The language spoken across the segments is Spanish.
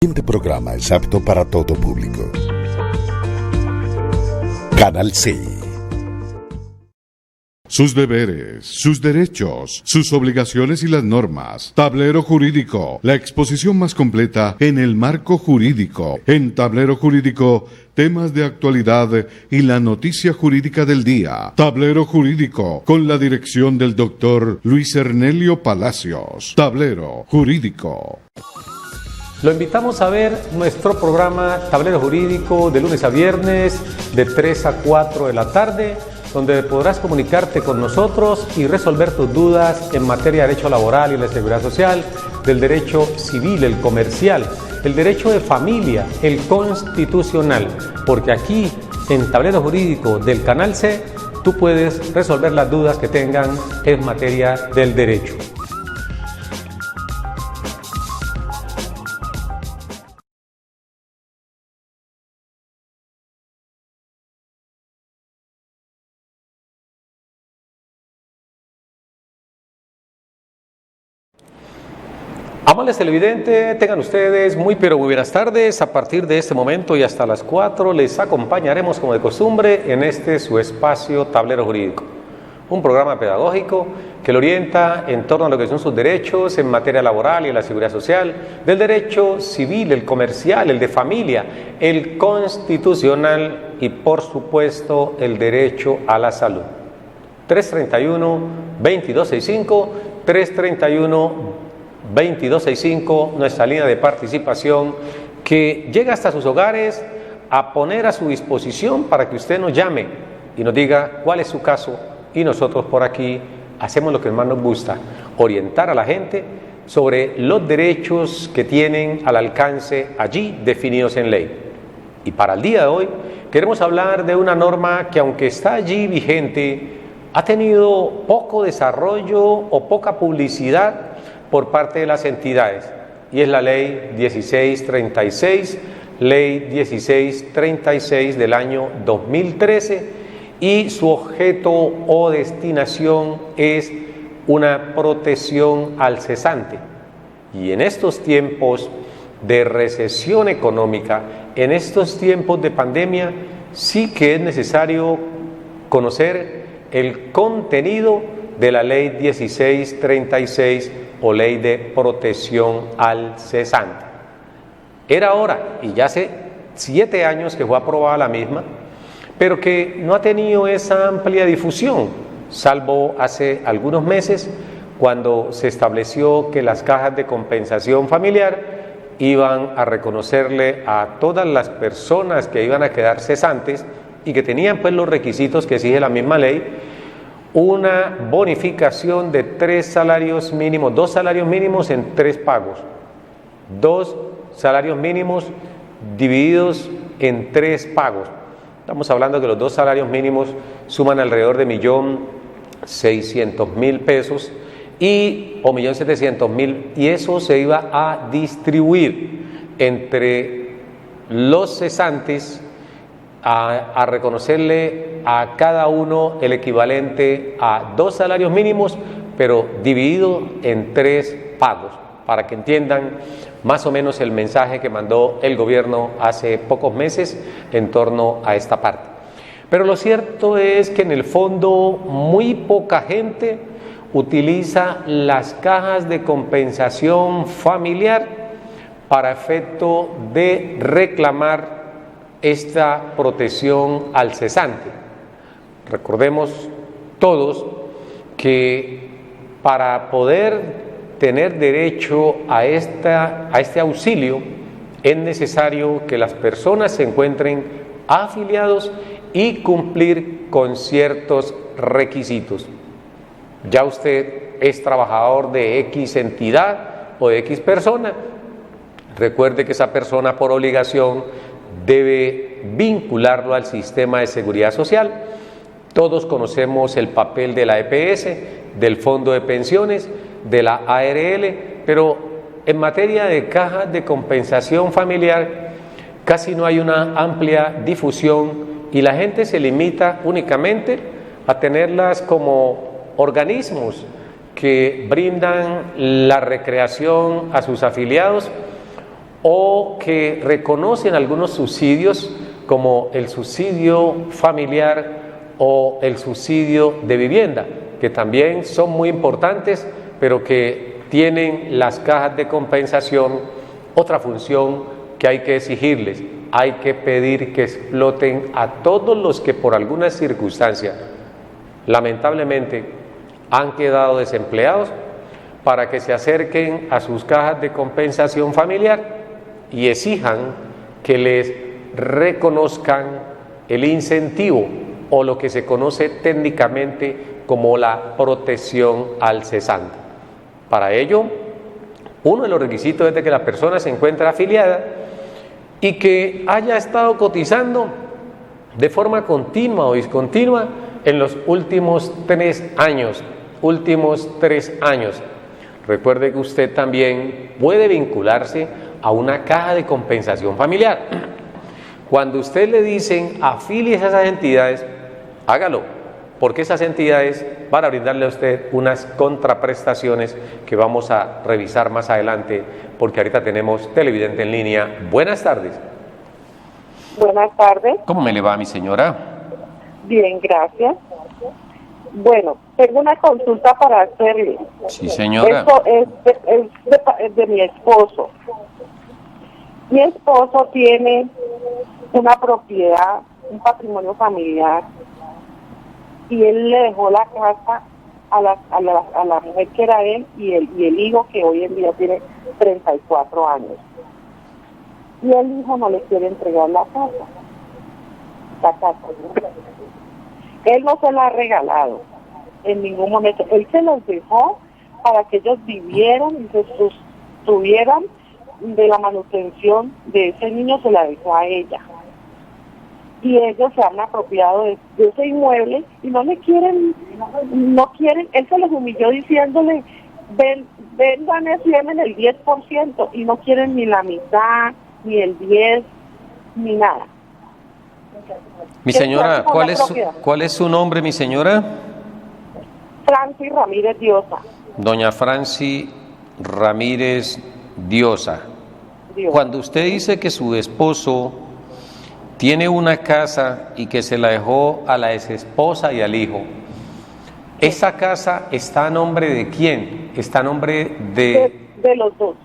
El siguiente programa es apto para todo público. Canal C. Sus deberes, sus derechos, sus obligaciones y las normas. Tablero Jurídico, la exposición más completa en el marco jurídico. En Tablero Jurídico, temas de actualidad y la noticia jurídica del día. Tablero Jurídico, con la dirección del doctor Luis Ernelio Palacios. Tablero Jurídico. Lo invitamos a ver nuestro programa Tablero Jurídico de lunes a viernes de 3 a 4 de la tarde, donde podrás comunicarte con nosotros y resolver tus dudas en materia de derecho laboral y la seguridad social, del derecho civil, el comercial, el derecho de familia, el constitucional, porque aquí en Tablero Jurídico del Canal C tú puedes resolver las dudas que tengan en materia del derecho. Amables televidentes, tengan ustedes muy buenas tardes. A partir de este momento y hasta las 4 les acompañaremos como de costumbre en este su espacio Tablero Jurídico, un programa pedagógico que le orienta en torno a lo que son sus derechos en materia laboral y en la seguridad social, del derecho civil, el comercial, el de familia, el constitucional y por supuesto el derecho a la salud. 331-2265, 331-2265, nuestra línea de participación que llega hasta sus hogares a poner a su disposición para que usted nos llame y nos diga cuál es su caso, y nosotros por aquí hacemos lo que más nos gusta, orientar a la gente sobre los derechos que tienen al alcance allí definidos en ley. Y para el día de hoy queremos hablar de una norma que, aunque está allí vigente, ha tenido poco desarrollo o poca publicidad por parte de las entidades, y es la Ley 1636, Ley 1636 del año 2013, y su objeto o destinación es una protección al cesante. Y en estos tiempos de recesión económica, en estos tiempos de pandemia, sí que es necesario conocer el contenido de la Ley 1636 o Ley de Protección al Cesante. Era hora, y ya hace 7 años que fue aprobada la misma, pero que no ha tenido esa amplia difusión, salvo hace algunos meses, cuando se estableció que las cajas de compensación familiar iban a reconocerle a todas las personas que iban a quedar cesantes y que tenían pues los requisitos que exige la misma ley, una bonificación de 2 salarios mínimos en 3 pagos, 2 salarios mínimos divididos en 3 pagos. Estamos hablando que los 2 salarios mínimos suman alrededor de 1.600.000 pesos o 1.700.000, y eso se iba a distribuir entre los cesantes a reconocerle a cada uno el equivalente a 2 salarios mínimos, pero dividido en 3 pagos, para que entiendan más o menos el mensaje que mandó el gobierno hace pocos meses en torno a esta parte. Pero lo cierto es que en el fondo muy poca gente utiliza las cajas de compensación familiar para efecto de reclamar esta protección al cesante. Recordemos todos que para poder tener derecho a este auxilio es necesario que las personas se encuentren afiliados y cumplir con ciertos requisitos. Ya usted es trabajador de X entidad o de X persona, recuerde que esa persona por obligación debe vincularlo al sistema de seguridad social. Todos conocemos el papel de la EPS, del Fondo de Pensiones, de la ARL, pero en materia de cajas de compensación familiar casi no hay una amplia difusión y la gente se limita únicamente a tenerlas como organismos que brindan la recreación a sus afiliados o que reconocen algunos subsidios como el subsidio familiar o el subsidio de vivienda, que también son muy importantes, pero que tienen las cajas de compensación otra función que hay que exigirles. Hay que pedir que exploten a todos los que por alguna circunstancia lamentablemente han quedado desempleados, para que se acerquen a sus cajas de compensación familiar y exijan que les reconozcan el incentivo o lo que se conoce técnicamente como la protección al cesante. Para ello, uno de los requisitos es de que la persona se encuentre afiliada y que haya estado cotizando de forma continua o discontinua en los últimos 3 años. Recuerde que usted también puede vincularse a una caja de compensación familiar. Cuando usted le dicen afíliese a esas entidades, hágalo, porque esas entidades van a brindarle a usted unas contraprestaciones que vamos a revisar más adelante, porque ahorita tenemos televidente en línea. Buenas tardes. Buenas tardes. ¿Cómo me le va, mi señora? Bien, gracias. Bueno, tengo una consulta para hacerle. Sí, señora. Esto es de mi esposo. Mi esposo tiene una propiedad, un patrimonio familiar, y él le dejó la casa a la mujer que era él y el hijo, que hoy en día tiene 34 años. Y el hijo no le quiere entregar la casa. Él no se la ha regalado en ningún momento. Él se los dejó para que ellos vivieran y se sostuvieran de la manutención de ese niño, se la dejó a ella. Y ellos se han apropiado de ese inmueble y no quieren, él se les humilló diciéndole, vendan eso y denme el 10%, y no quieren ni la mitad, ni el 10, ni nada. Mi señora, ¿cuál es su nombre, mi señora? Francis Ramírez Diosa. Doña Francis Ramírez Diosa. Cuando usted dice que su esposo tiene una casa y que se la dejó a la exesposa y al hijo, ¿esa casa está a nombre de quién? ¿Está a nombre de los dos?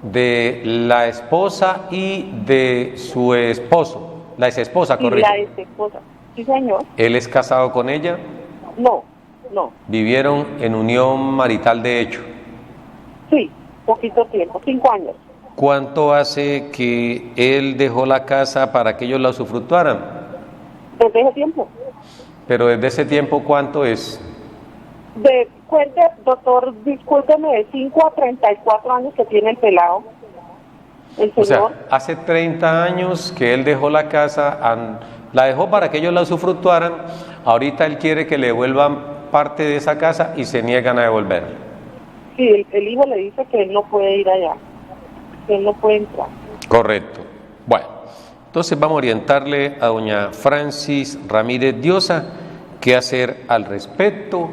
De la esposa y de su esposo. La exesposa, correcto. La exesposa, sí, señor. ¿Él es casado con ella? No. ¿Vivieron en unión marital de hecho? Sí, poquito tiempo, 5 años. ¿Cuánto hace que él dejó la casa para que ellos la usufructuaran? Desde ese tiempo. Pero desde ese tiempo, ¿cuánto es? Cuente, doctor, discúlpeme, de 5 a 34 años que tiene el pelado. El señor. O sea, hace 30 años que él dejó la casa, la dejó para que ellos la usufructuaran. Ahorita él quiere que le devuelvan parte de esa casa y se niegan a devolverla. Sí, el hijo le dice que él no puede ir allá, que él no puede entrar. Correcto. Bueno, entonces vamos a orientarle a doña Francis Ramírez Diosa qué hacer al respecto,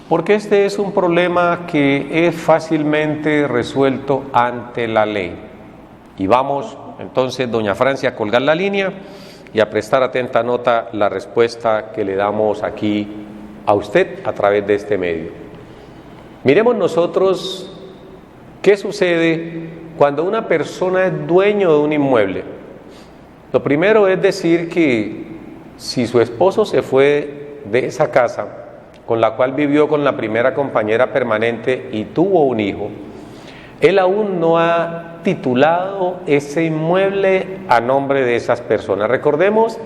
porque este es un problema que es fácilmente resuelto ante la ley. Y vamos entonces, doña Francia, a colgar la línea y a prestar atenta nota la respuesta que le damos aquí a usted a través de este medio. Miremos nosotros qué sucede cuando una persona es dueño de un inmueble. Lo primero es decir que si su esposo se fue de esa casa con la cual vivió con la primera compañera permanente y tuvo un hijo, él aún no ha titulado ese inmueble a nombre de esas personas. Recordemos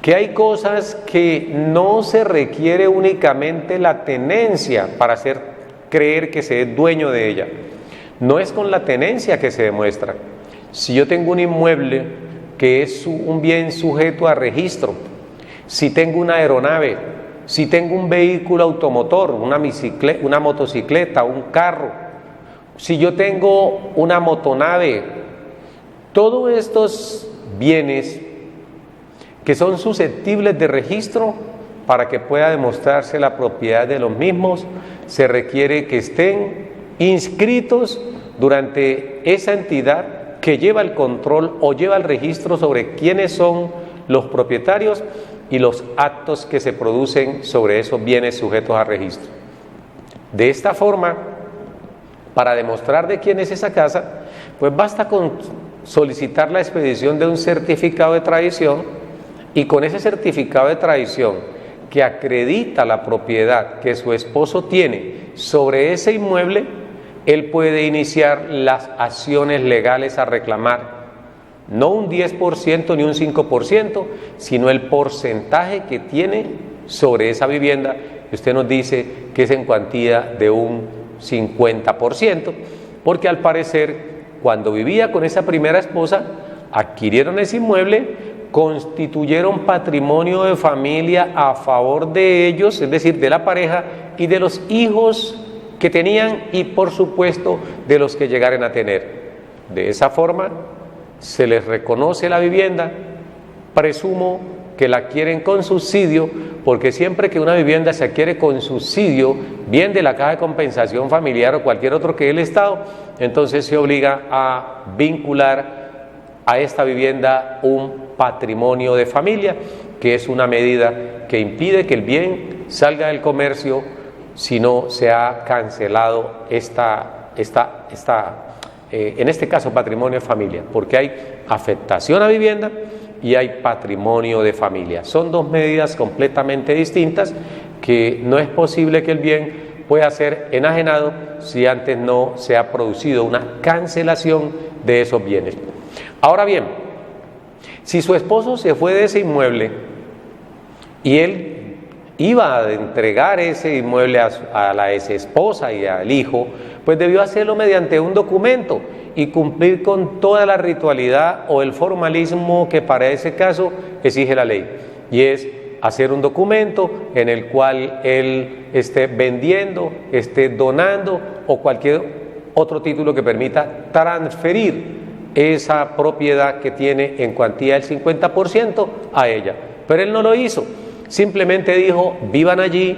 que hay cosas que no se requiere únicamente la tenencia para hacer creer que se es dueño de ella. No es con la tenencia que se demuestra. Si yo tengo un inmueble que es un bien sujeto a registro, si tengo una aeronave, si tengo un vehículo automotor, una motocicleta, un carro, si yo tengo una motonave, todos estos bienes que son susceptibles de registro, para que pueda demostrarse la propiedad de los mismos, se requiere que estén inscritos durante esa entidad que lleva el control o lleva el registro sobre quiénes son los propietarios y los actos que se producen sobre esos bienes sujetos a registro. De esta forma, para demostrar de quién es esa casa, pues basta con solicitar la expedición de un certificado de tradición, y con ese certificado de tradición que acredita la propiedad que su esposo tiene sobre ese inmueble, él puede iniciar las acciones legales a reclamar no un 10% ni un 5%, sino el porcentaje que tiene sobre esa vivienda, que usted nos dice que es en cuantía de un 50%, porque al parecer cuando vivía con esa primera esposa, adquirieron ese inmueble, constituyeron patrimonio de familia a favor de ellos, es decir, de la pareja y de los hijos que tenían y por supuesto de los que llegaren a tener. De esa forma se les reconoce la vivienda, presumo que la adquieren con subsidio, porque siempre que una vivienda se adquiere con subsidio, bien de la Caja de Compensación Familiar o cualquier otro que el Estado, entonces se obliga a vincular a esta vivienda un patrimonio de familia, que es una medida que impide que el bien salga del comercio si no se ha cancelado en este caso patrimonio de familia, porque hay afectación a vivienda y hay patrimonio de familia. Son dos medidas completamente distintas que no es posible que el bien pueda ser enajenado si antes no se ha producido una cancelación de esos bienes. Ahora bien, si su esposo se fue de ese inmueble y él iba a entregar ese inmueble a la exesposa y al hijo, pues debió hacerlo mediante un documento y cumplir con toda la ritualidad o el formalismo que para ese caso exige la ley, y es hacer un documento en el cual él esté vendiendo, esté donando o cualquier otro título que permita transferir esa propiedad que tiene en cuantía del 50% a ella. Pero él no lo hizo, simplemente dijo: vivan allí,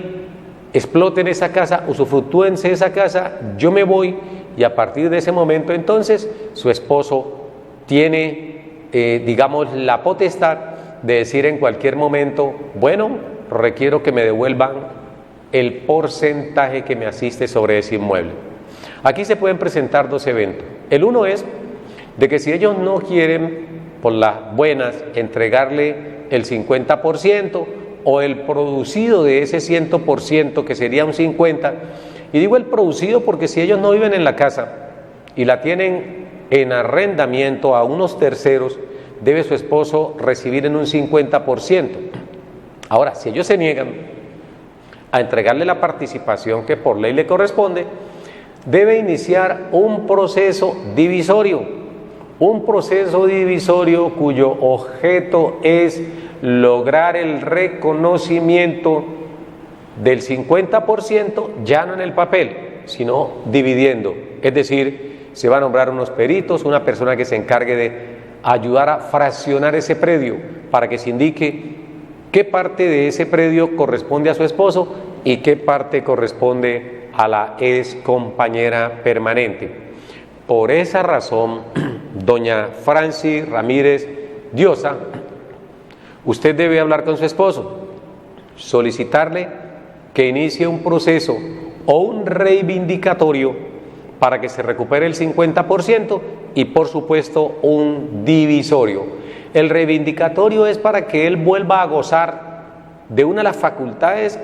exploten esa casa, usufructúense esa casa, yo me voy. Y a partir de ese momento entonces su esposo tiene digamos la potestad de decir en cualquier momento: bueno, requiero que me devuelvan el porcentaje que me asiste sobre ese inmueble. Aquí se pueden presentar dos eventos. El uno es de que si ellos no quieren por las buenas entregarle el 50% o el producido de ese 100%, que sería un 50%, y digo el producido porque si ellos no viven en la casa y la tienen en arrendamiento a unos terceros, debe su esposo recibir en un 50%. Ahora, si ellos se niegan a entregarle la participación que por ley le corresponde, debe iniciar un proceso divisorio cuyo objeto es lograr el reconocimiento del 50%, ya no en el papel, sino dividiendo. Es decir, se va a nombrar unos peritos, una persona que se encargue de ayudar a fraccionar ese predio para que se indique qué parte de ese predio corresponde a su esposo y qué parte corresponde a la ex compañera permanente. Por esa razón, doña Francis Ramírez Diosa, usted debe hablar con su esposo, solicitarle que inicie un proceso o un reivindicatorio para que se recupere el 50% y por supuesto un divisorio. El reivindicatorio es para que él vuelva a gozar de una de las facultades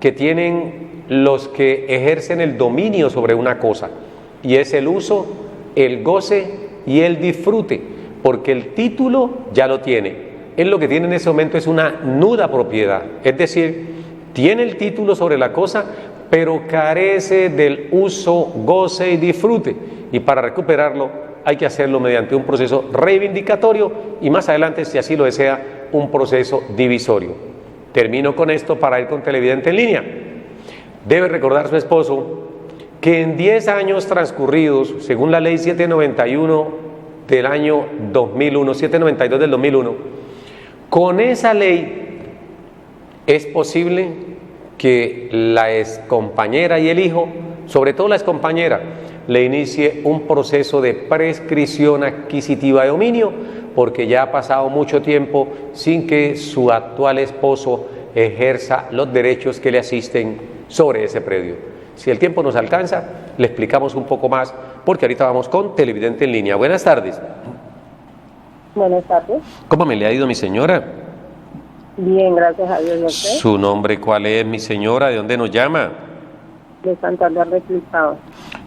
que tienen los que ejercen el dominio sobre una cosa, y es el uso, el goce y el disfrute, porque el título ya lo tiene. Él lo que tiene en ese momento es una nuda propiedad, es decir, tiene el título sobre la cosa, pero carece del uso, goce y disfrute, y para recuperarlo hay que hacerlo mediante un proceso reivindicatorio y más adelante, si así lo desea, un proceso divisorio. Termino con esto para ir con televidente en línea. Debe recordar su esposo que en 10 años transcurridos, según la ley 791 del año 2001, 792 del 2001, con esa ley es posible que la excompañera y el hijo, sobre todo la excompañera, le inicie un proceso de prescripción adquisitiva de dominio, porque ya ha pasado mucho tiempo sin que su actual esposo ejerza los derechos que le asisten sobre ese predio. Si el tiempo nos alcanza, le explicamos un poco más, porque ahorita vamos con Televidente en Línea. Buenas tardes. Buenas tardes. ¿Cómo me le ha ido, mi señora? Bien, gracias a Dios. ¿Y a usted? ¿Su nombre cuál es, mi señora? ¿De dónde nos llama? De Santander de Quilichao.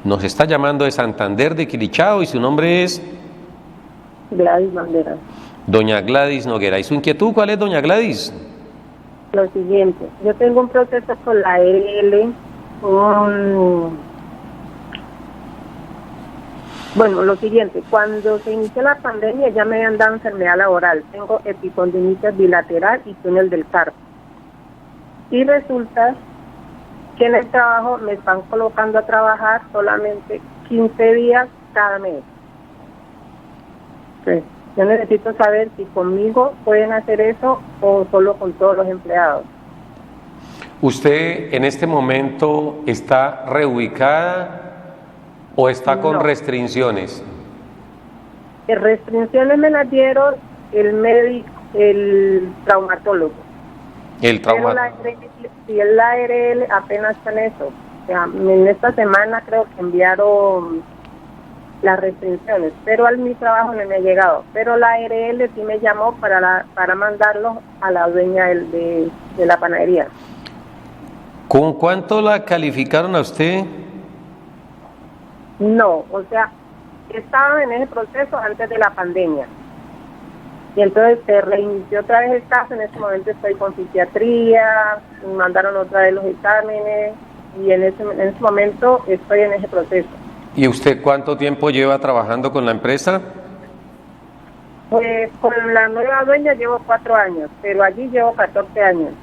Nos está llamando de Santander de Quilichao y su nombre es Gladys Banderas. doña Gladys Noguera. ¿Y su inquietud cuál es, doña Gladys? Lo siguiente, yo tengo un proceso con la ARL, Bueno, lo siguiente, cuando se inició la pandemia ya me habían dado enfermedad laboral, tengo epicondilitis bilateral y túnel del carpo. Y resulta que en el trabajo me están colocando a trabajar solamente 15 días cada mes. Pues, yo necesito saber si conmigo pueden hacer eso o solo con todos los empleados. ¿Usted en este momento está reubicada o está con No. restricciones? Restricciones me las dieron el médico, el traumatólogo. El Pero trauma. si el ARL apenas está en eso. O sea, en esta semana creo que enviaron las restricciones, pero mi trabajo no me ha llegado. Pero la ARL sí me llamó para mandarlo a la dueña de la panadería. ¿Con cuánto la calificaron a usted? No, o sea, estaba en ese proceso antes de la pandemia. Y entonces se reinició otra vez el caso. En este momento estoy con psiquiatría, me mandaron otra vez los exámenes y en ese momento estoy en ese proceso. ¿Y usted cuánto tiempo lleva trabajando con la empresa? Pues con la nueva dueña llevo 4 años, pero allí llevo 14 años.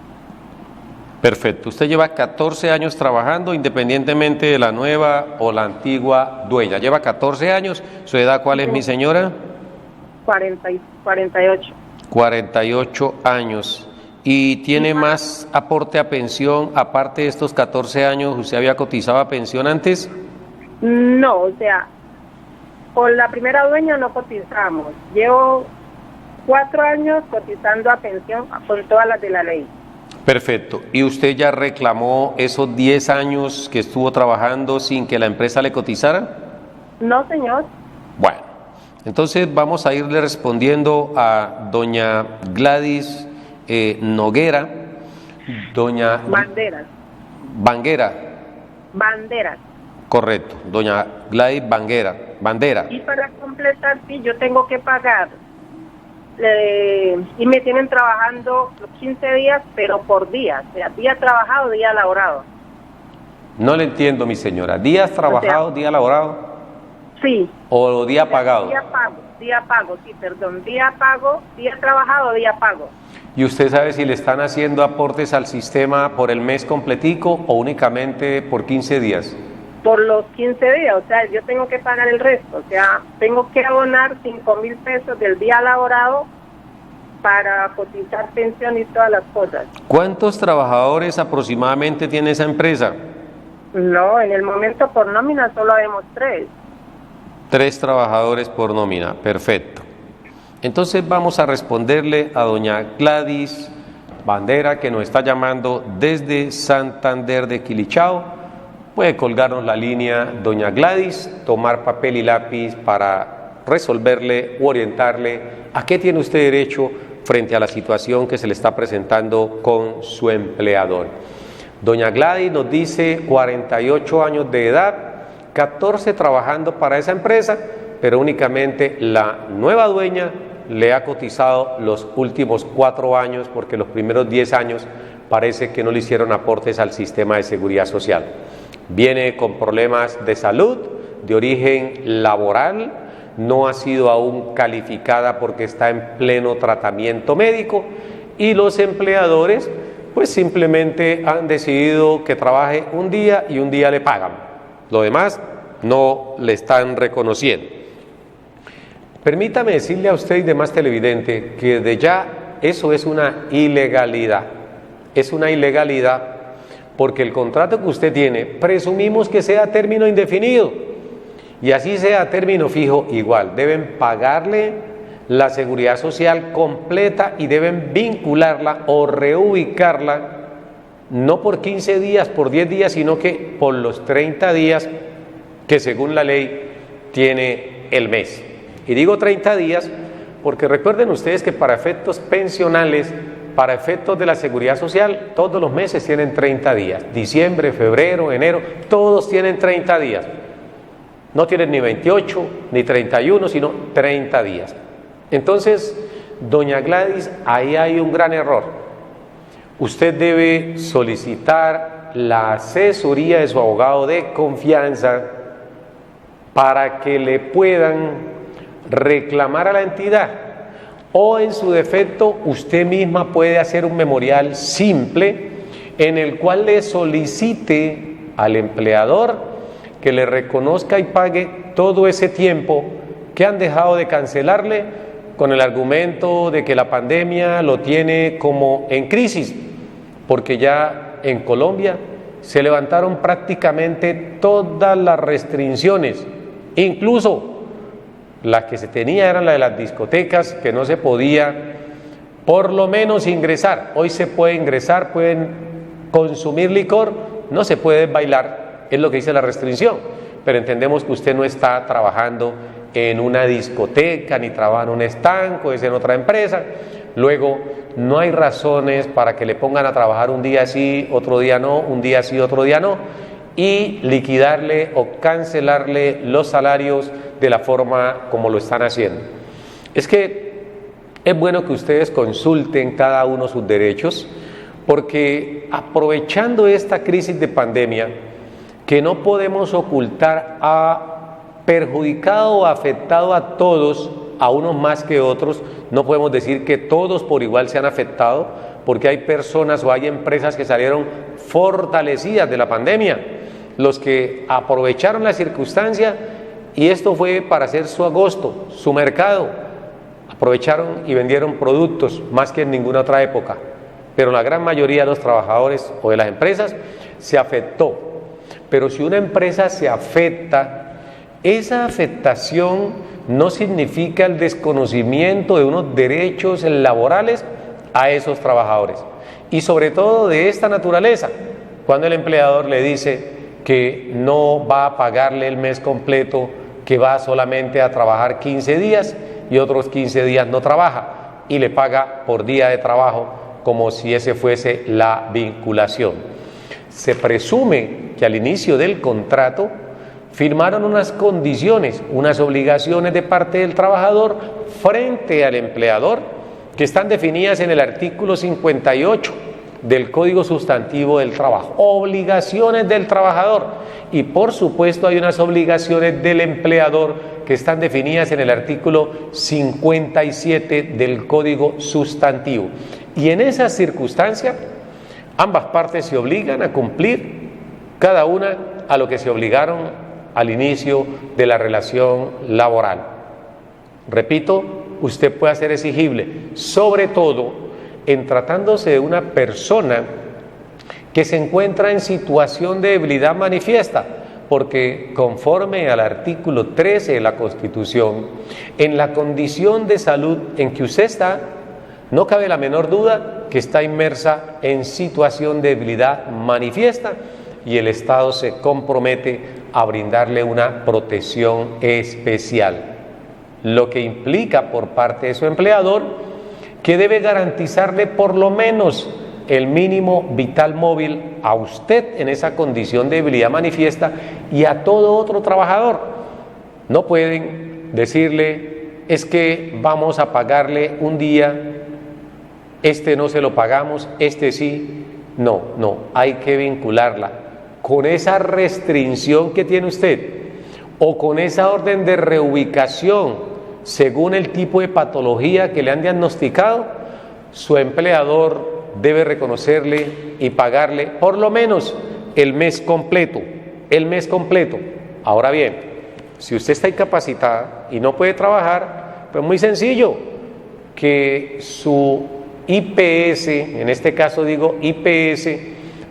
Perfecto. Usted lleva 14 años trabajando independientemente de la nueva o la antigua dueña. Lleva 14 años. ¿Su edad cuál es, mi señora? 48. 48 años. ¿Y tiene más aporte a pensión aparte de estos 14 años? ¿Usted había cotizado a pensión antes? No, o sea, con la primera dueña no cotizamos. Llevo 4 años cotizando a pensión con todas las de la ley. Perfecto. ¿Y usted ya reclamó esos 10 años que estuvo trabajando sin que la empresa le cotizara? No, señor. Bueno, entonces vamos a irle respondiendo a doña Gladys Noguera, doña Banderas. Banguera, correcto, doña Gladys Bandera. Y para completar, sí, yo tengo que pagar. Y me tienen trabajando los 15 días, pero por día. O sea, día trabajado, día laborado. No le entiendo, mi señora. ¿Días trabajados, día laborado? Sí. ¿O día pagado? Día pago, sí, perdón. Día pago, día trabajado, día pago. ¿Y usted sabe si le están haciendo aportes al sistema por el mes completico o únicamente por 15 días? Por los 15 días, o sea, yo tengo que pagar el resto. O sea, tengo que abonar 5,000 pesos del día laborado para cotizar pensión y todas las cosas. ¿Cuántos trabajadores aproximadamente tiene esa empresa? No, en el momento por nómina solo vemos 3. 3 trabajadores por nómina, perfecto. Entonces vamos a responderle a doña Gladys Bandera, que nos está llamando desde Santander de Quilichao. Puede colgarnos la línea, doña Gladys, tomar papel y lápiz para resolverle u orientarle a qué tiene usted derecho frente a la situación que se le está presentando con su empleador. Doña Gladys nos dice 48 años de edad, 14 trabajando para esa empresa, pero únicamente la nueva dueña le ha cotizado los últimos 4 años porque los primeros 10 años parece que no le hicieron aportes al sistema de seguridad social. Viene con problemas de salud, de origen laboral, no ha sido aún calificada porque está en pleno tratamiento médico y los empleadores pues simplemente han decidido que trabaje un día y un día le pagan. Lo demás no le están reconociendo. Permítame decirle a usted y demás televidente que de ya eso es una ilegalidad. Es una ilegalidad porque el contrato que usted tiene presumimos que sea a término indefinido. Y así sea a término fijo, igual, deben pagarle la seguridad social completa y deben vincularla o reubicarla no por 15 días, por 10 días, sino que por los 30 días que según la ley tiene el mes. Y digo 30 días porque recuerden ustedes que para efectos pensionales, para efectos de la seguridad social, todos los meses tienen 30 días. Diciembre, febrero, enero, todos tienen 30 días. No tienen ni 28 ni 31, sino 30 días. Entonces, doña Gladys, ahí hay un gran error. Usted debe solicitar la asesoría de su abogado de confianza para que le puedan reclamar a la entidad, o en su defecto usted misma puede hacer un memorial simple en el cual le solicite al empleador que le reconozca y pague todo ese tiempo que han dejado de cancelarle con el argumento de que la pandemia lo tiene como en crisis, porque ya en Colombia se levantaron prácticamente todas las restricciones, incluso las que se tenía eran las de las discotecas, que no se podía por lo menos ingresar. Hoy se puede ingresar, pueden consumir licor, no se puede bailar, es lo que dice la restricción, pero entendemos que usted no está trabajando en una discoteca, ni trabaja en un estanco, es en otra empresa. Luego, no hay razones para que le pongan a trabajar un día sí, otro día no, un día sí, otro día no, y liquidarle o cancelarle los salarios de la forma como lo están haciendo. Es que es bueno que ustedes consulten cada uno sus derechos, porque aprovechando esta crisis de pandemia, que no podemos ocultar, ha perjudicado o afectado a todos, a unos más que otros. No podemos decir que todos por igual se han afectado, porque hay personas o hay empresas que salieron fortalecidas de la pandemia, los que aprovecharon la circunstancia, y esto fue para hacer su agosto, su mercado, aprovecharon y vendieron productos más que en ninguna otra época, pero la gran mayoría de los trabajadores o de las empresas se afectó. Pero si una empresa se afecta, esa afectación no significa el desconocimiento de unos derechos laborales a esos trabajadores, y sobre todo de esta naturaleza, cuando el empleador le dice que no va a pagarle el mes completo, que va solamente a trabajar 15 días y otros 15 días no trabaja, y le paga por día de trabajo como si ese fuese la vinculación. Se presume que al inicio del contrato firmaron unas condiciones, unas obligaciones de parte del trabajador frente al empleador, que están definidas en el artículo 58 del Código Sustantivo del Trabajo. Obligaciones del trabajador, y por supuesto hay unas obligaciones del empleador que están definidas en el artículo 57 del Código Sustantivo. Y en esa circunstancia, ambas partes se obligan a cumplir cada una a lo que se obligaron al inicio de la relación laboral. Repito, usted puede ser exigible, sobre todo en tratándose de una persona que se encuentra en situación de debilidad manifiesta, porque conforme al artículo 13 de la Constitución, en la condición de salud en que usted está, no cabe la menor duda que está inmersa en situación de debilidad manifiesta, y el Estado se compromete a brindarle una protección especial, lo que implica por parte de su empleador que debe garantizarle por lo menos el mínimo vital móvil a usted en esa condición de debilidad manifiesta y a todo otro trabajador. No pueden decirle, es que vamos a pagarle un día, este no se lo pagamos, este sí. No, hay que vincularla con esa restricción que tiene usted o con esa orden de reubicación según el tipo de patología que le han diagnosticado. Su empleador debe reconocerle y pagarle por lo menos el mes completo. Ahora bien, si usted está incapacitada y no puede trabajar, pues muy sencillo, que su IPS, en este caso digo IPS,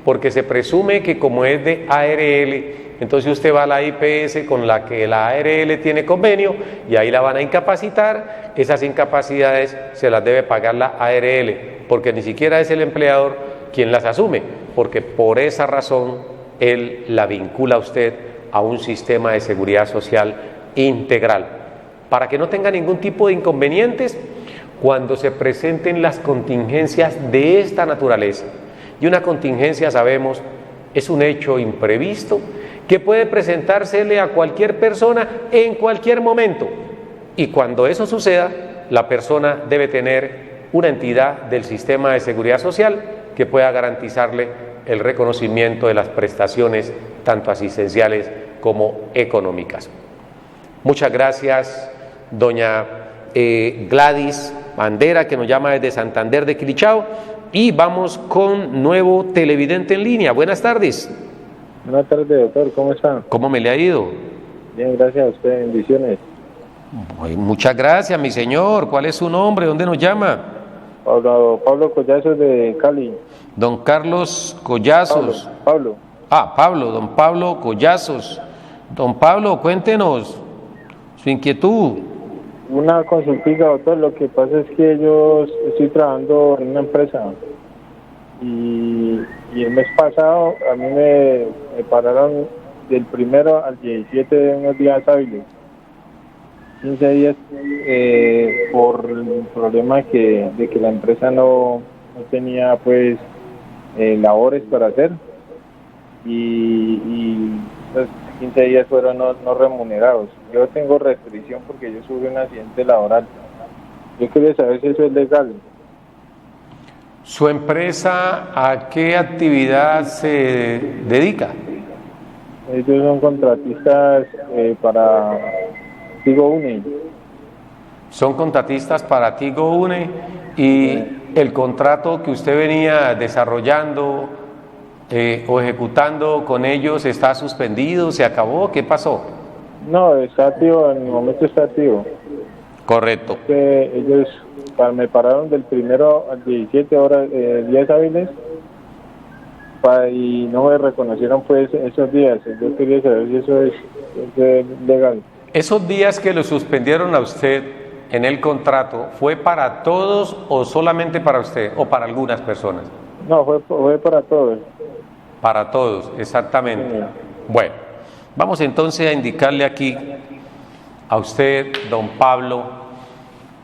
porque se presume que como es de ARL, entonces usted va a la IPS con la que la ARL tiene convenio y ahí la van a incapacitar. Esas incapacidades se las debe pagar la ARL, porque ni siquiera es el empleador quien las asume, porque por esa razón él la vincula a usted a un sistema de seguridad social integral, para que no tenga ningún tipo de inconvenientes cuando se presenten las contingencias de esta naturaleza. Y una contingencia, sabemos, es un hecho imprevisto que puede presentársele a cualquier persona en cualquier momento. Y cuando eso suceda, la persona debe tener una entidad del sistema de seguridad social que pueda garantizarle el reconocimiento de las prestaciones, tanto asistenciales como económicas. Muchas gracias, doña Gladys Bandera, que nos llama desde Santander de Quilichao. Y vamos con nuevo televidente en línea. Buenas tardes. Buenas tardes, doctor. ¿Cómo está? ¿Cómo me le ha ido? Bien, gracias a usted. Bendiciones. Muchas gracias, mi señor. ¿Cuál es su nombre? ¿Dónde nos llama? Pablo Collazos de Cali. Don Carlos Collazos. Pablo. Don Pablo Collazos. Don Pablo, cuéntenos su inquietud. Una consultica, doctor. Lo que pasa es que yo estoy trabajando en una empresa y el mes pasado a mí me pararon del 1 al 17 de unos días hábiles, 15 días, por el problema de que la empresa no tenía pues labores para hacer y los 15 días fueron no remunerados. Yo tengo restricción porque yo sufrí un accidente laboral. Yo quería saber si eso es legal. ¿Su empresa a qué actividad se dedica? Ellos son contratistas para Tigo Une. Son contratistas para Tigo Une y el contrato que usted venía desarrollando o ejecutando con ellos está suspendido, se acabó, ¿qué pasó? No, está activo, en el momento está activo. Correcto. Ellos me pararon del 1 al 17 horas, días hábiles, y no me reconocieron pues esos días. Yo quería saber si eso es legal. ¿Esos días que lo suspendieron a usted en el contrato fue para todos o solamente para usted o para algunas personas? No, fue para todos. Para todos, exactamente. Sí. Bueno, vamos entonces a indicarle aquí a usted, don Pablo,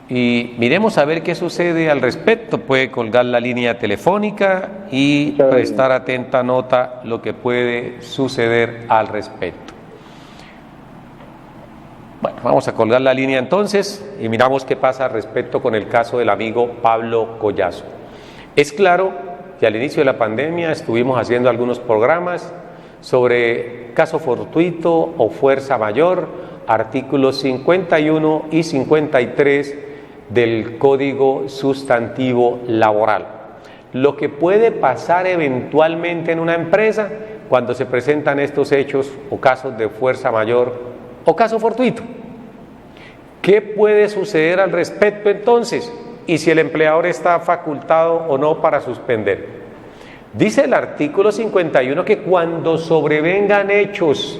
y miremos a ver qué sucede al respecto. Puede colgar la línea telefónica y prestar atenta nota lo que puede suceder al respecto. Bueno, vamos a colgar la línea entonces y miramos qué pasa al respecto con el caso del amigo Pablo Collazo. Es claro que al inicio de la pandemia estuvimos haciendo algunos programas sobre caso fortuito o fuerza mayor, artículos 51 y 53 del Código Sustantivo Laboral. Lo que puede pasar eventualmente en una empresa cuando se presentan estos hechos o casos de fuerza mayor o caso fortuito. ¿Qué puede suceder al respecto entonces? Y si el empleador está facultado o no para suspender. Dice el artículo 51 que cuando sobrevengan hechos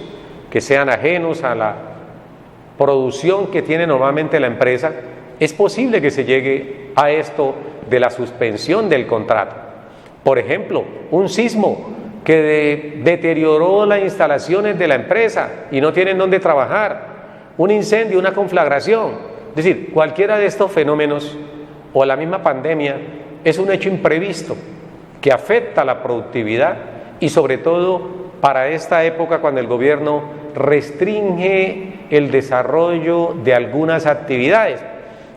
que sean ajenos a la producción que tiene normalmente la empresa, es posible que se llegue a esto de la suspensión del contrato. Por ejemplo, un sismo que deterioró las instalaciones de la empresa y no tienen dónde trabajar, un incendio, una conflagración, es decir, cualquiera de estos fenómenos o la misma pandemia es un hecho imprevisto que afecta la productividad y sobre todo para esta época cuando el gobierno restringe el desarrollo de algunas actividades.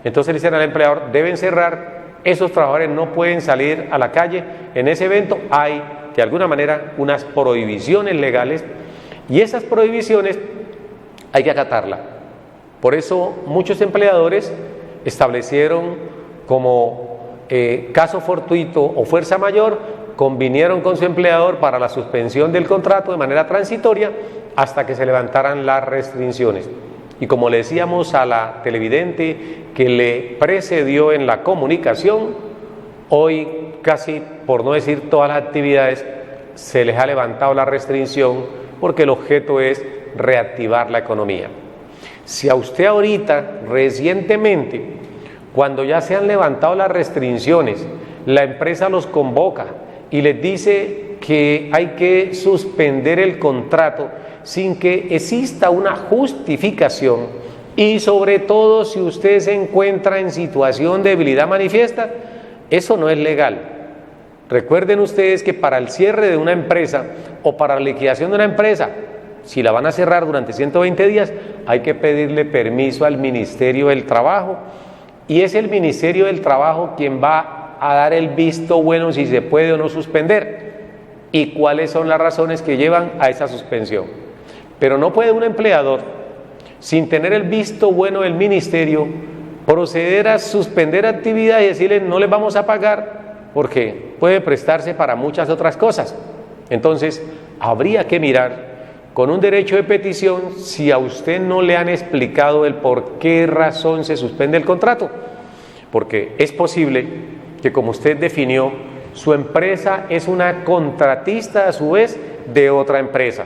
Entonces le dicen al empleador, deben cerrar, esos trabajadores no pueden salir a la calle. En ese evento hay de alguna manera unas prohibiciones legales y esas prohibiciones hay que acatarlas. Por eso muchos empleadores establecieron como caso fortuito o fuerza mayor, convinieron con su empleador para la suspensión del contrato de manera transitoria hasta que se levantaran las restricciones. Y como le decíamos a la televidente que le precedió en la comunicación, hoy casi, por no decir todas las actividades, se les ha levantado la restricción porque el objeto es reactivar la economía. Si a usted ahorita, recientemente, cuando ya se han levantado las restricciones, la empresa los convoca y les dice que hay que suspender el contrato sin que exista una justificación, y sobre todo si usted se encuentra en situación de debilidad manifiesta, eso no es legal. Recuerden ustedes que para el cierre de una empresa o para la liquidación de una empresa, si la van a cerrar durante 120 días, hay que pedirle permiso al Ministerio del Trabajo, y es el Ministerio del Trabajo quien va a dar el visto bueno si se puede o no suspender y cuáles son las razones que llevan a esa suspensión. Pero no puede un empleador, sin tener el visto bueno del ministerio, proceder a suspender actividad y decirle no les vamos a pagar, porque puede prestarse para muchas otras cosas. Entonces, habría que mirar con un derecho de petición si a usted no le han explicado el por qué razón se suspende el contrato, porque es posible que, como usted definió, su empresa es una contratista a su vez de otra empresa.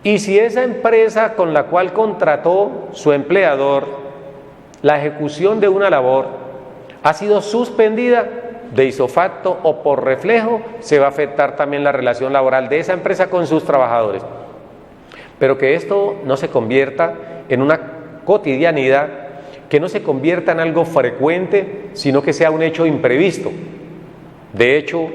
Y si esa empresa con la cual contrató su empleador la ejecución de una labor ha sido suspendida de ipso facto o por reflejo, se va a afectar también la relación laboral de esa empresa con sus trabajadores. Pero que esto no se convierta en una cotidianidad, que no se convierta en algo frecuente, sino que sea un hecho imprevisto. De hecho,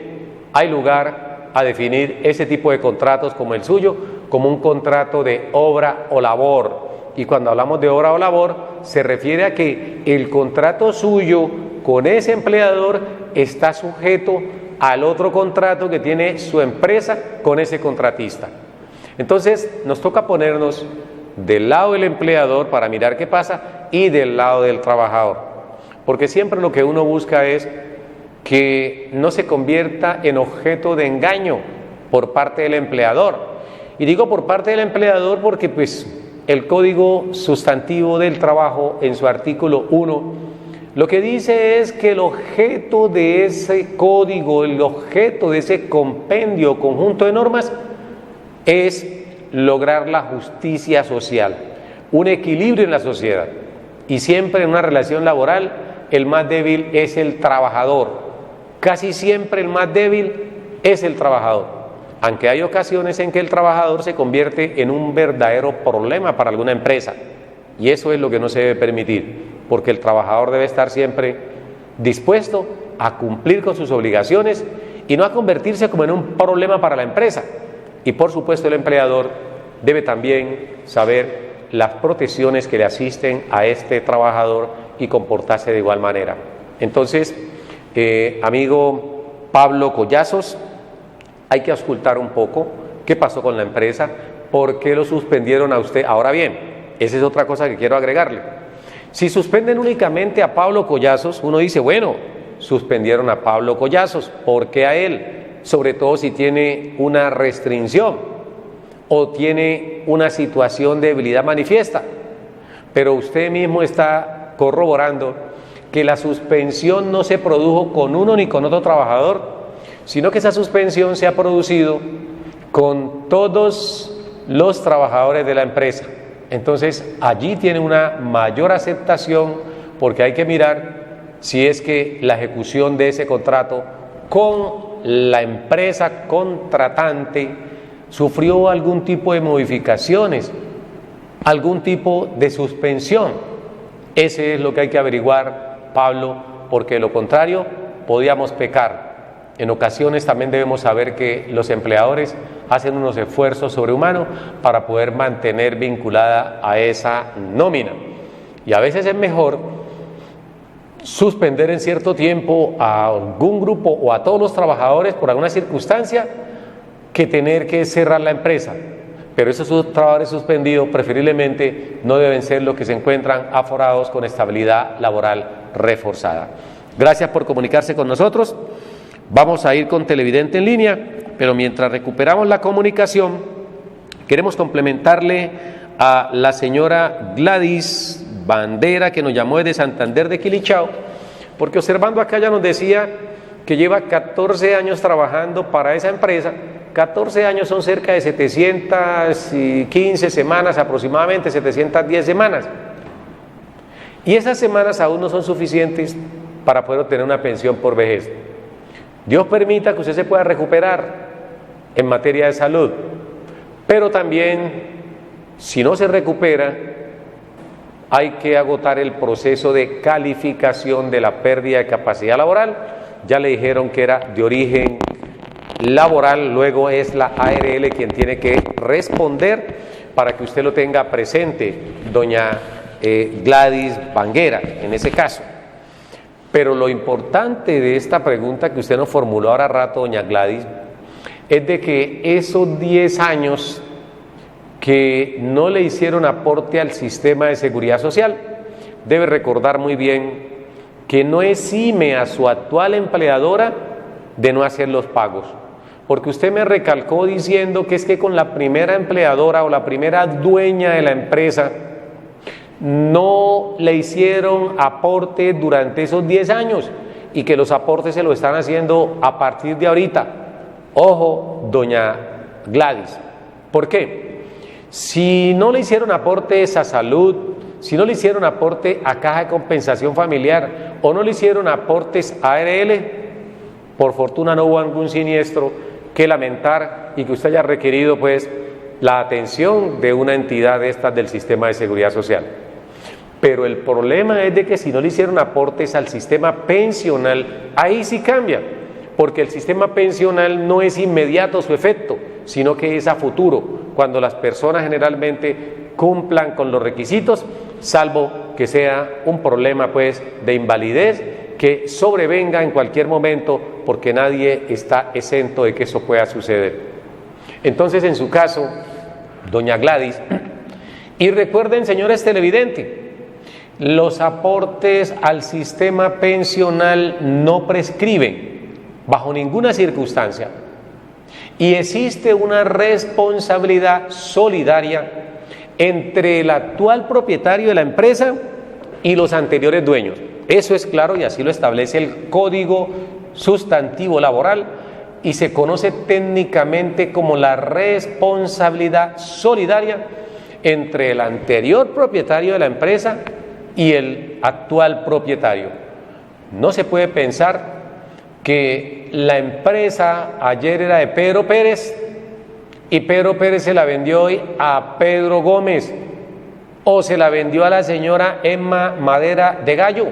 hay lugar a definir ese tipo de contratos como el suyo, como un contrato de obra o labor. Y cuando hablamos de obra o labor, se refiere a que el contrato suyo con ese empleador está sujeto al otro contrato que tiene su empresa con ese contratista. Entonces, nos toca ponernos del lado del empleador para mirar qué pasa y del lado del trabajador. Porque siempre lo que uno busca es que no se convierta en objeto de engaño por parte del empleador. Y digo por parte del empleador porque el Código Sustantivo del Trabajo, en su artículo 1, lo que dice es que el objeto de ese código, el objeto de ese compendio, conjunto de normas, es lograr la justicia social, un equilibrio en la sociedad. Y siempre en una relación laboral, el más débil es el trabajador. Casi siempre el más débil es el trabajador. Aunque hay ocasiones en que el trabajador se convierte en un verdadero problema para alguna empresa, y eso es lo que no se debe permitir, porque el trabajador debe estar siempre dispuesto a cumplir con sus obligaciones y no a convertirse como en un problema para la empresa. Y por supuesto el empleador debe también saber las protecciones que le asisten a este trabajador y comportarse de igual manera. Entonces, amigo Pablo Collazos, hay que auscultar un poco qué pasó con la empresa, por qué lo suspendieron a usted. Ahora bien, esa es otra cosa que quiero agregarle. Si suspenden únicamente a Pablo Collazos, uno dice, bueno, suspendieron a Pablo Collazos, ¿por qué a él? Sobre todo si tiene una restricción o tiene una situación de debilidad manifiesta. Pero usted mismo está corroborando que la suspensión no se produjo con uno ni con otro trabajador, sino que esa suspensión se ha producido con todos los trabajadores de la empresa. Entonces, allí tiene una mayor aceptación, porque hay que mirar si es que la ejecución de ese contrato con la empresa contratante sufrió algún tipo de modificaciones, algún tipo de suspensión. Ese es lo que hay que averiguar, Pablo, porque de lo contrario podíamos pecar. En ocasiones también debemos saber que los empleadores hacen unos esfuerzos sobrehumanos para poder mantener vinculada a esa nómina. Y a veces es mejor suspender en cierto tiempo a algún grupo o a todos los trabajadores por alguna circunstancia que tener que cerrar la empresa. Pero esos trabajadores suspendidos preferiblemente no deben ser los que se encuentran aforados con estabilidad laboral reforzada. Gracias por comunicarse con nosotros. Vamos a ir con televidente en línea, pero mientras recuperamos la comunicación, queremos complementarle a la señora Gladys Bandera, que nos llamó desde Santander de Quilichao, porque observando acá ya nos decía que lleva 14 años trabajando para esa empresa. 14 años son cerca de 715 semanas, aproximadamente 710 semanas. Y esas semanas aún no son suficientes para poder obtener una pensión por vejez. Dios permita que usted se pueda recuperar en materia de salud, pero también, si no se recupera, hay que agotar el proceso de calificación de la pérdida de capacidad laboral. Ya le dijeron que era de origen laboral, luego es la ARL quien tiene que responder, para que usted lo tenga presente, doña Gladys Banguera, en ese caso. Pero lo importante de esta pregunta que usted nos formuló ahora rato, doña Gladys, es de que esos 10 años que no le hicieron aporte al sistema de seguridad social, debe recordar muy bien que no exime a su actual empleadora de no hacer los pagos, porque usted me recalcó diciendo que es que con la primera empleadora o la primera dueña de la empresa no le hicieron aporte durante esos 10 años y que los aportes se lo están haciendo a partir de ahorita. Ojo, doña Gladys, ¿por qué? Si no le hicieron aportes a salud, si no le hicieron aporte a caja de compensación familiar o no le hicieron aportes a ARL, por fortuna no hubo algún siniestro que lamentar y que usted haya requerido pues la atención de una entidad de estas del sistema de seguridad social. Pero el problema es de que si no le hicieron aportes al sistema pensional, ahí sí cambia, porque el sistema pensional no es inmediato su efecto, sino que es a futuro, cuando las personas generalmente cumplan con los requisitos, salvo que sea un problema pues de invalidez que sobrevenga en cualquier momento, porque nadie está exento de que eso pueda suceder. Entonces, en su caso, doña Gladys, y recuerden, señores televidentes, los aportes al sistema pensional no prescriben bajo ninguna circunstancia y existe una responsabilidad solidaria entre el actual propietario de la empresa y los anteriores dueños. Eso es claro y así lo establece el Código Sustantivo Laboral y se conoce técnicamente como la responsabilidad solidaria entre el anterior propietario de la empresa y el actual propietario. No se puede pensar que la empresa ayer era de Pedro Pérez y Pedro Pérez se la vendió hoy a Pedro Gómez o se la vendió a la señora Emma Madera de Gallo.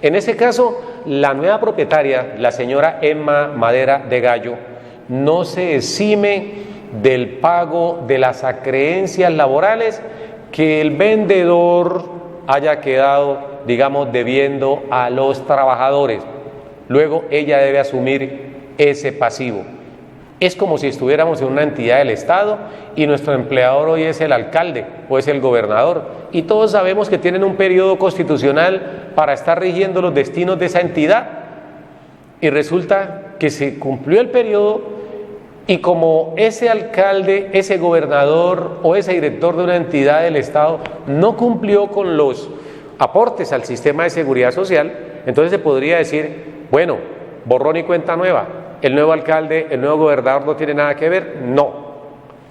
En ese caso, la nueva propietaria, la señora Emma Madera de Gallo, no se exime del pago de las acreencias laborales que el vendedor haya quedado, digamos, debiendo a los trabajadores. Luego ella debe asumir ese pasivo. Es como si estuviéramos en una entidad del Estado y nuestro empleador hoy es el alcalde o es el gobernador. Y todos sabemos que tienen un periodo constitucional para estar rigiendo los destinos de esa entidad. Y resulta que se cumplió el periodo y como ese alcalde, ese gobernador o ese director de una entidad del Estado no cumplió con los aportes al sistema de seguridad social, entonces se podría decir, bueno, borrón y cuenta nueva. El nuevo alcalde, el nuevo gobernador no tiene nada que ver. No,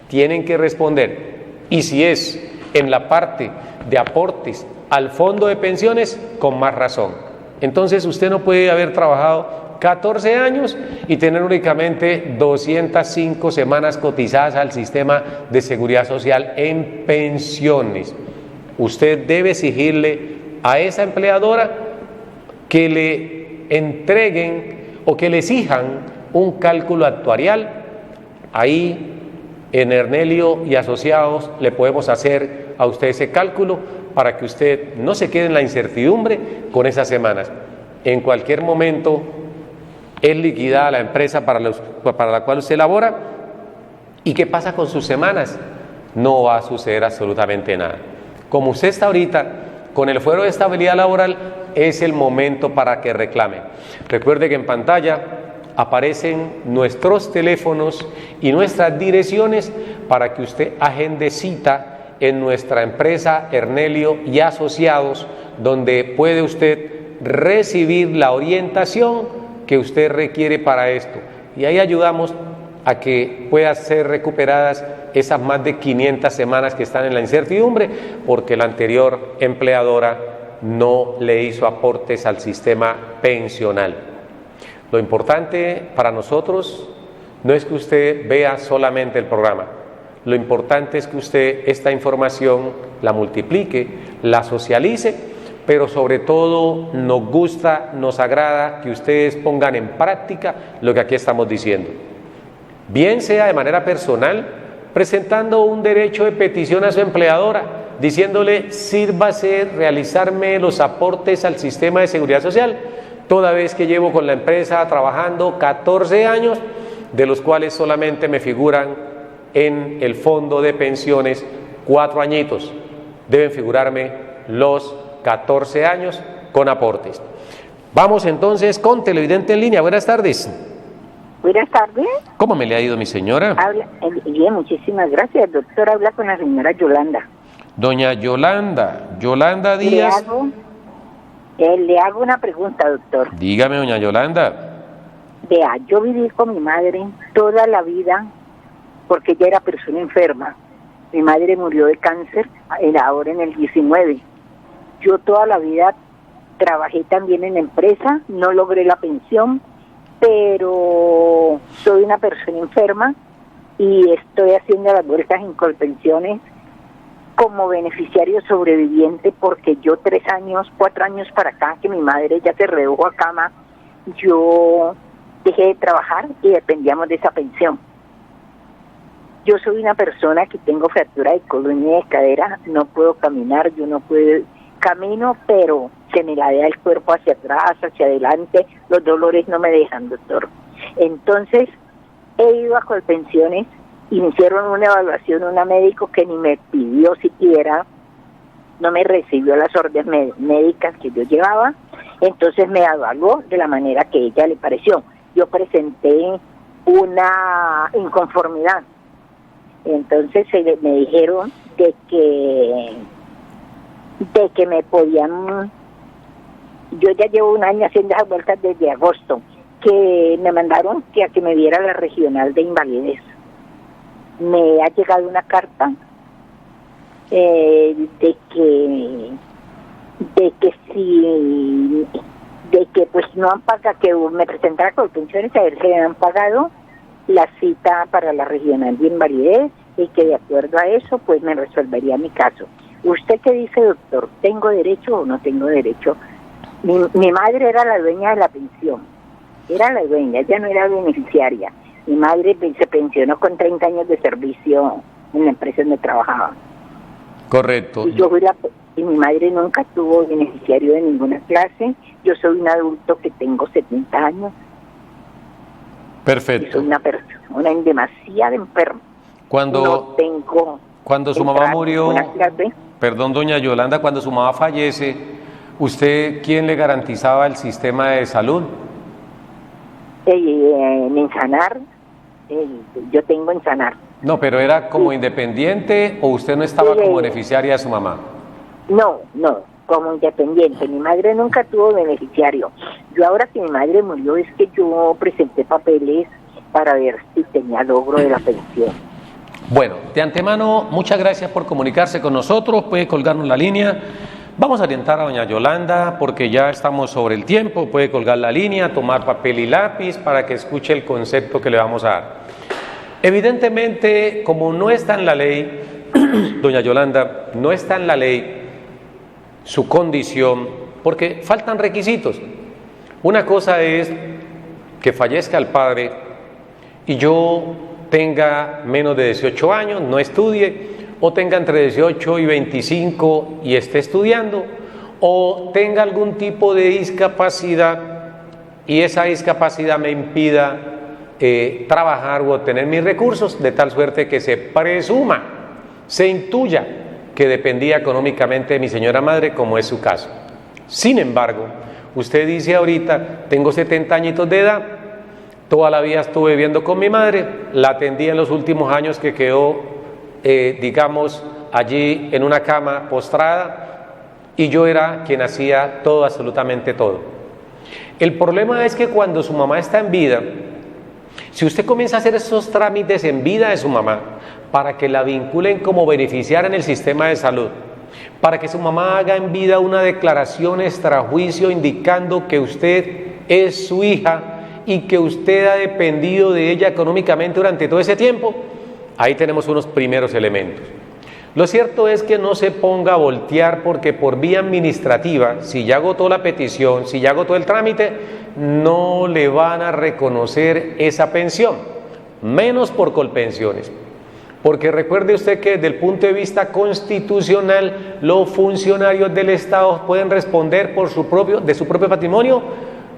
tienen que responder. Y si es en la parte de aportes al fondo de pensiones, con más razón. Entonces usted no puede haber trabajado 14 años y tener únicamente 205 semanas cotizadas al sistema de seguridad social en pensiones. Usted debe exigirle a esa empleadora que le entreguen o que le exijan un cálculo actuarial. Ahí en Ernelio y Asociados le podemos hacer a usted ese cálculo para que usted no se quede en la incertidumbre con esas semanas. En cualquier momento es liquidada la empresa para la cual usted labora. ¿Y qué pasa con sus semanas? No va a suceder absolutamente nada. Como usted está ahorita con el fuero de estabilidad laboral, es el momento para que reclame. Recuerde que en pantalla aparecen nuestros teléfonos y nuestras direcciones para que usted agende cita en nuestra empresa Ernelio y Asociados, donde puede usted recibir la orientación que usted requiere para esto. Y ahí ayudamos a que puedan ser recuperadas esas más de 500 semanas que están en la incertidumbre, porque la anterior empleadora no le hizo aportes al sistema pensional. Lo importante para nosotros no es que usted vea solamente el programa. Lo importante es que usted esta información la multiplique, la socialice, pero sobre todo nos gusta, nos agrada que ustedes pongan en práctica lo que aquí estamos diciendo. Bien sea de manera personal, presentando un derecho de petición a su empleadora, diciéndole: sírvase realizarme los aportes al sistema de seguridad social, toda vez que llevo con la empresa trabajando 14 años, de los cuales solamente me figuran en el fondo de pensiones 4 añitos. Deben figurarme los 14 años con aportes. Vamos entonces con televidente en línea. Buenas tardes. Buenas tardes. ¿Cómo me le ha ido, mi señora? Bien, muchísimas gracias, doctor. Habla con la señora Yolanda. Doña Yolanda Díaz. Le hago una pregunta, doctor. Dígame, doña Yolanda. Vea, yo viví con mi madre toda la vida porque ella era persona enferma. Mi madre murió de cáncer ahora en el 19. Yo toda la vida trabajé también en empresa, no logré la pensión, pero soy una persona enferma y estoy haciendo las vueltas en Colpensiones como beneficiario sobreviviente, porque yo 4 años para acá, que mi madre ya se redujo a cama, yo dejé de trabajar y dependíamos de esa pensión. Yo soy una persona que tengo fractura de columna y de cadera, no puedo caminar, camino, pero se me ladea el cuerpo hacia atrás, hacia adelante, los dolores no me dejan, doctor. Entonces, he ido a Colpensiones y me hicieron una evaluación, una médico que ni me pidió siquiera, no me recibió las órdenes médicas que yo llevaba, entonces me evaluó de la manera que a ella le pareció. Yo presenté una inconformidad, entonces me dijeron de que me podían, yo ya llevo 1 año haciendo esas vueltas desde agosto, que me mandaron a que me viera la regional de invalidez. Me ha llegado una carta de que pues no han pagado, que me presentara con pensiones a ver si me han pagado la cita para la regional de invalidez y que de acuerdo a eso pues me resolvería mi caso. ¿Usted qué dice, doctor? ¿Tengo derecho o no tengo derecho? Mi madre era la dueña de la pensión, era la dueña, ella no era beneficiaria. Mi madre se pensionó con 30 años de servicio en la empresa donde trabajaba. Correcto. Y mi madre nunca tuvo beneficiario de ninguna clase. Yo soy un adulto que tengo 70 años. Perfecto. Y soy una persona demasiado enferma. Cuando su mamá murió, perdón, doña Yolanda, cuando su mamá fallece, ¿usted quién le garantizaba el sistema de salud? En Sanar, yo tengo en Sanar. No, pero ¿era como independiente o usted no estaba como beneficiaria de su mamá? No, como independiente. Mi madre nunca tuvo beneficiario. Yo ahora que mi madre murió es que yo presenté papeles para ver si tenía logro de la pensión. Bueno, de antemano, muchas gracias por comunicarse con nosotros. Puede colgarnos la línea. Vamos a orientar a doña Yolanda porque ya estamos sobre el tiempo. Puede colgar la línea, tomar papel y lápiz para que escuche el concepto que le vamos a dar. Evidentemente, como no está en la ley, doña Yolanda, no está en la ley su condición, porque faltan requisitos. Una cosa es que fallezca el padre y yo tenga menos de 18 años, no estudie, o tenga entre 18 y 25 y esté estudiando, o tenga algún tipo de discapacidad y esa discapacidad me impida trabajar o obtener mis recursos, de tal suerte que se presuma, se intuya que dependía económicamente de mi señora madre, como es su caso. Sin embargo, usted dice ahorita, tengo 70 añitos de edad, toda la vida estuve viviendo con mi madre, la atendí en los últimos años que quedó, digamos, allí en una cama postrada, y yo era quien hacía todo, absolutamente todo. El problema es que cuando su mamá está en vida, si usted comienza a hacer esos trámites en vida de su mamá para que la vinculen como beneficiaria en el sistema de salud, para que su mamá haga en vida una declaración extrajuicio indicando que usted es su hija y que usted ha dependido de ella económicamente durante todo ese tiempo, ahí tenemos unos primeros elementos. Lo cierto es que no se ponga a voltear porque por vía administrativa, si ya agotó la petición, si ya agotó el trámite, no le van a reconocer esa pensión, menos por Colpensiones. Porque recuerde usted que desde el punto de vista constitucional, los funcionarios del Estado pueden responder de su propio patrimonio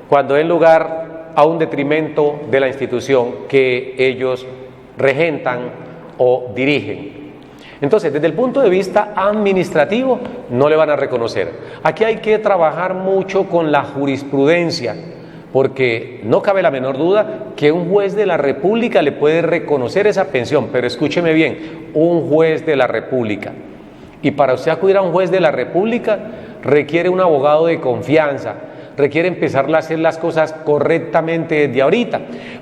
cuando den lugar a un detrimento de la institución que ellos regentan o dirigen. Entonces, desde el punto de vista administrativo, no le van a reconocer. Aquí hay que trabajar mucho con la jurisprudencia, porque no cabe la menor duda que un juez de la República le puede reconocer esa pensión, pero escúcheme bien, un juez de la República. Y para usted acudir a un juez de la República requiere un abogado de confianza, requiere empezar a hacer las cosas correctamente desde ahorita,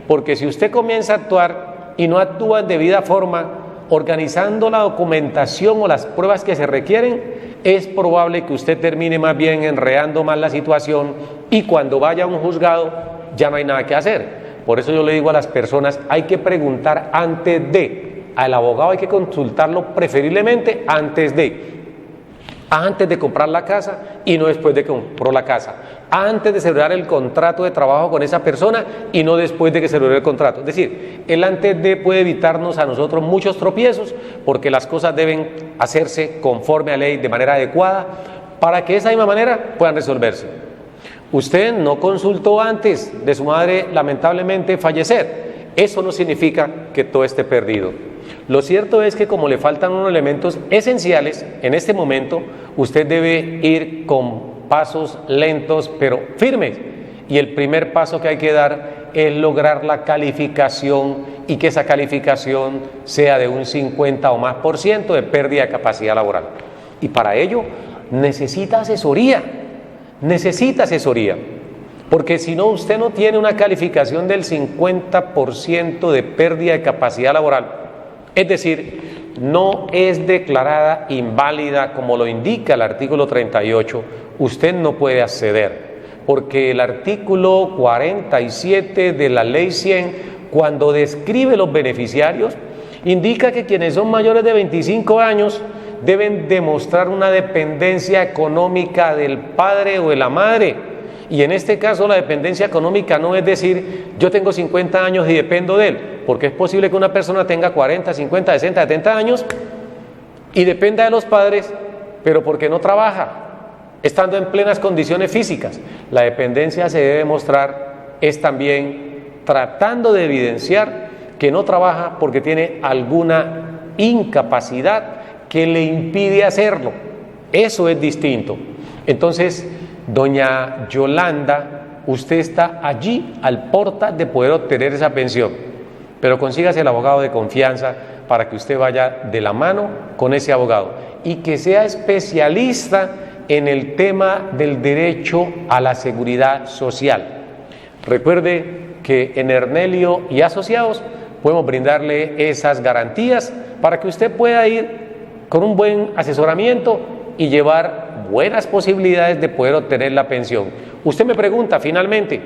porque si usted comienza a actuar y no actúa en debida forma, organizando la documentación o las pruebas que se requieren, es probable que usted termine más bien enredando más la situación y cuando vaya a un juzgado ya no hay nada que hacer. Por eso yo le digo a las personas, hay que preguntar antes de, al abogado hay que consultarlo preferiblemente antes de comprar la casa y no después de que compró la casa, antes de celebrar el contrato de trabajo con esa persona y no después de que celebró el contrato. Es decir, el antes de puede evitarnos a nosotros muchos tropiezos porque las cosas deben hacerse conforme a ley, de manera adecuada, para que de esa misma manera puedan resolverse. Usted no consultó antes de su madre lamentablemente fallecer. Eso no significa que todo esté perdido. Lo cierto es que como le faltan unos elementos esenciales, en este momento usted debe ir con pasos lentos pero firmes. Y el primer paso que hay que dar es lograr la calificación y que esa calificación sea de un 50 o más % de pérdida de capacidad laboral. Y para ello necesita asesoría, porque si no usted no tiene una calificación del 50% de pérdida de capacidad laboral, es decir, no es declarada inválida como lo indica el artículo 38, usted no puede acceder, porque el artículo 47 de la ley 100, cuando describe los beneficiarios, indica que quienes son mayores de 25 años deben demostrar una dependencia económica del padre o de la madre. Y en este caso la dependencia económica no es decir, yo tengo 50 años y dependo de él, porque es posible que una persona tenga 40, 50, 60, 70 años y dependa de los padres, pero porque no trabaja, estando en plenas condiciones físicas. La dependencia se debe mostrar es también tratando de evidenciar que no trabaja porque tiene alguna incapacidad que le impide hacerlo. Eso es distinto. Entonces, doña Yolanda, usted está allí al porta de poder obtener esa pensión, pero consígase el abogado de confianza para que usted vaya de la mano con ese abogado y que sea especialista en el tema del derecho a la seguridad social. Recuerde que en Ernelio y Asociados podemos brindarle esas garantías para que usted pueda ir con un buen asesoramiento y llevar buenas posibilidades de poder obtener la pensión. Usted me pregunta, finalmente,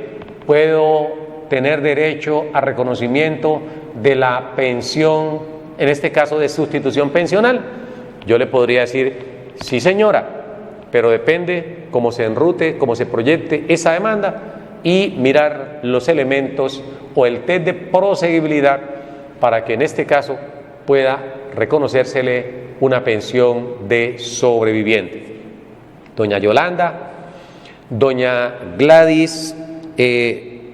¿puedo tener derecho a reconocimiento de la pensión, en este caso de sustitución pensional? Yo le podría decir, sí señora, pero depende cómo se enrute, cómo se proyecte esa demanda y mirar los elementos o el test de proseguibilidad para que en este caso pueda reconocérsele una pensión de sobreviviente. Doña Yolanda, doña Gladys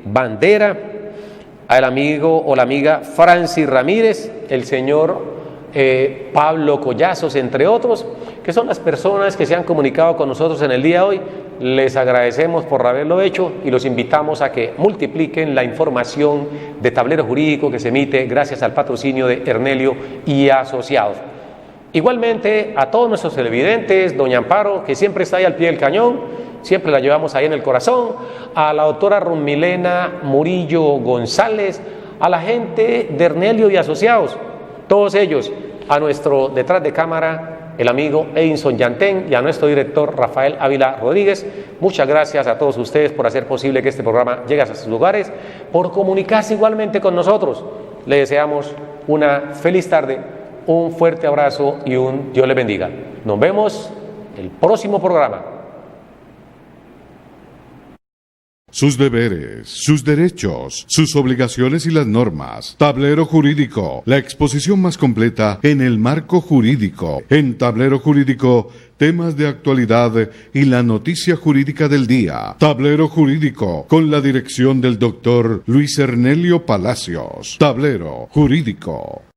Bandera, al amigo o la amiga Francis Ramírez, el señor Pablo Collazos, entre otros, que son las personas que se han comunicado con nosotros en el día de hoy. Les agradecemos por haberlo hecho y los invitamos a que multipliquen la información de Tablero Jurídico que se emite gracias al patrocinio de Ernelio y Asociados. Igualmente a todos nuestros televidentes, doña Amparo, que siempre está ahí al pie del cañón, siempre la llevamos ahí en el corazón, a la doctora Rumilena Murillo González, a la gente de Ernelio y Asociados, todos ellos, a nuestro detrás de cámara, el amigo Edinson Yantén, y a nuestro director Rafael Ávila Rodríguez. Muchas gracias a todos ustedes por hacer posible que este programa llegue a sus lugares, por comunicarse igualmente con nosotros. Le deseamos una feliz tarde, un fuerte abrazo y un Dios les bendiga. Nos vemos el próximo programa. Sus deberes, sus derechos, sus obligaciones y las normas. Tablero Jurídico, la exposición más completa en el marco jurídico. En Tablero Jurídico, temas de actualidad y la noticia jurídica del día. Tablero Jurídico, con la dirección del doctor Luis Ernelio Palacios. Tablero Jurídico.